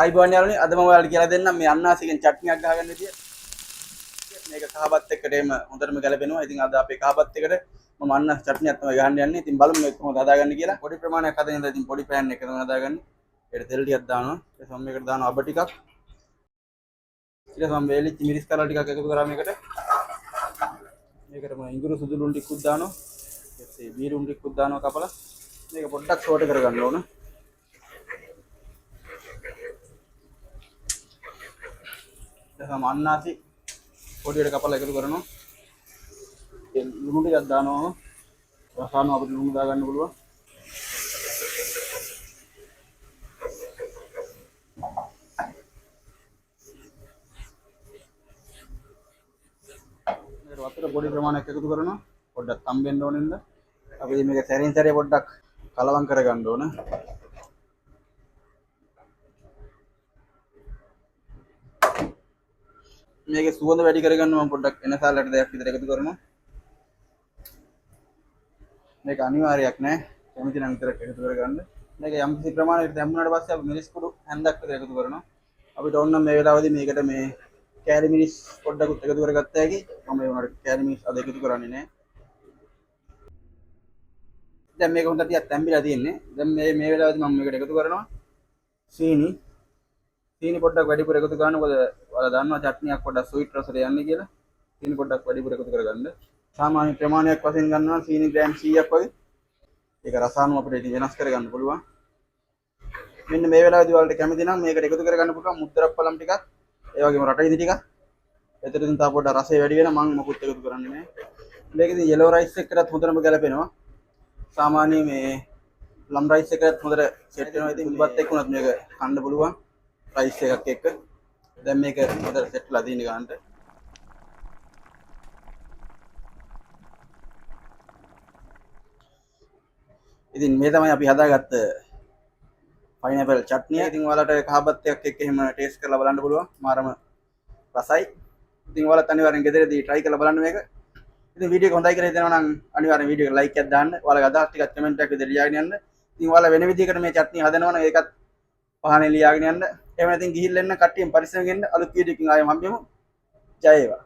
ආයිබෝන් යාළුවනි අද මම ඔයාලට කියලා දෙන්නම් මේ අන්නාසිගෙන් චට්නියක් ගහගන්න විදිය. මේක කහපත් එක්කට එම හොඳටම ගැලපෙනවා. ඉතින් අද අපේ කහපත් එකට මම අන්නාස් චට්නියක් තමයි ගහන්න යන්නේ. ඉතින් බලමු මේක කොහොමද හදාගන්නේ කියලා. පොඩි ප්‍රමාණයක් හදන ඉඳලා ඉතින් පොඩි පෑන් එකක තමයි හදාගන්නේ. ඒකට තෙල් ටිකක් දානවා. ඊට පස්සේ මම මේකට දානවා අබ ටිකක්. ඊට පස්සේ මම වේලිච්ච මිරිස් කලර් ටිකක් එකතු කරා මේකට. මේකට මම ඉඟුරු සුදු ලුණු ටිකකුත් දානවා. ඊට පස්සේ බීරුම් ටිකකුත් දානවා කපලා. මේක පොඩ්ඩක් සෝට් කරගන්න ඕන. දැන් අන්නාසි පොඩියට කපලා එකතු කරනවා. ලුණු ටිකක් දානවා. රසායන අපිට ලුණු දාගන්න පුළුවන්. මේකට වතුර පොඩි ප්‍රමාණයක් එකතු කරනවා. පොඩ්ඩක් තම්බෙන්න ඕනෙන්ද. අපි මේක සැරින් සැරේ පොඩ්ඩක් කලවම් කරගන්න ඕන. මේකේ සුවඳ වැඩි කරගන්න මම පොඩ්ඩක් එනසාලට දෙයක් විතර එකතු කරනවා. මේක අනිවාර්යයක් නෑ. කැමති නම් විතරක් එකතු කරගන්න. මේක යම් කිසි ප්‍රමාණයකට දැම්මුනාට පස්සේ අපි මිරිස් කුඩු හැන්දක් විතර එකතු කරනවා. අපිට ඕන නම් මේ වෙලාවේදී මේකට මේ කෑලි මිරිස් පොඩ්ඩක් එකතු කරගත්ත හැකි. මම ඒ වුණාට කෑලි මිරිස් අද එකතු කරන්නේ නෑ. දැන් මේක හොඳට ටිකක් තැම්බිලා තියෙන්නේ. දැන් මේ වෙලාවේදී මම මේකට එකතු කරනවා සීනි. සීනි පොඩ්ඩක් වැඩිපුර එකතු කරන්න. මොකද ඔයාලා දන්නවා චට්නියක් පොඩ්ඩක් ස්වීට් රසට යන්නේ කියලා. සීනි පොඩ්ඩක් වැඩිපුර එකතු කරගන්න. සාමාන්‍ය ප්‍රමාණයක් වශයෙන් ගන්නවා සීනි ග්‍රෑම් 100ක් වගේ. ඒක රසායන අපිට ඉතින් වෙනස් කරගන්න පුළුවන්. මෙන්න මේ වෙලාවේදී ඔයාලට කැමති නම් මේකට එකතු කරගන්න පුළුවන් මුද්දරප්පලම් ටිකක්. ඒ වගේම රටයිදි ටිකක්. එතන ඉතින් තා පොඩ්ඩක් රසය වැඩි වෙන මම මොකුත් එකතු කරන්නේ නැහැ. මේක ඉතින් yellow rice එකකටත් හොඳටම ගැලපෙනවා. සාමාන්‍ය මේ ප්ලම් රයිස් එකකත් හොඳට සෙට් වෙනවා. ඉතින් උඹත් එක්ක උනත් මේක කන්න පුළුවන්. රයිස් එකක් එක්ක. දැන් මේක හොඳට සෙට් වෙලා තියෙන ගන්නට. ඉතින් මේ තමයි අපි හදාගත්ත පයිනැපල් චට්නිය. ඉතින් ඔයාලට කහපත් එකක් එක්ක එහෙම ටේස්ට් කරලා බලන්න පුළුවන්. මාරම රසයි. ඉතින් ඔයාලත් අනිවාර්යෙන් ගෙදරදී try කරලා බලන්න මේක. ඉතින් වීඩියෝ එක හොඳයි කියලා හිතනවා නම් අනිවාර්යෙන් වීඩියෝ එකට ලයික් එකක් දාන්න. ඔයාලගේ අදහස් ටිකක් කමෙන්ට් එකක් විදිහට ලියාගෙන යන්න. ඉතින් ඔයාලා වෙන විදිහකට මේ චට්නිය හදනවා නම් ඒකත් පහනේ ලියාගෙන යන්න. එහෙම නැත්නම් ගිහිල්ලා එන්න කට්ටියෙන් පරිස්සමෙන් ඉන්න. අලුත් වීඩියෝ එකකින් ආයෙ හම්බෙමු. ජය වේවා.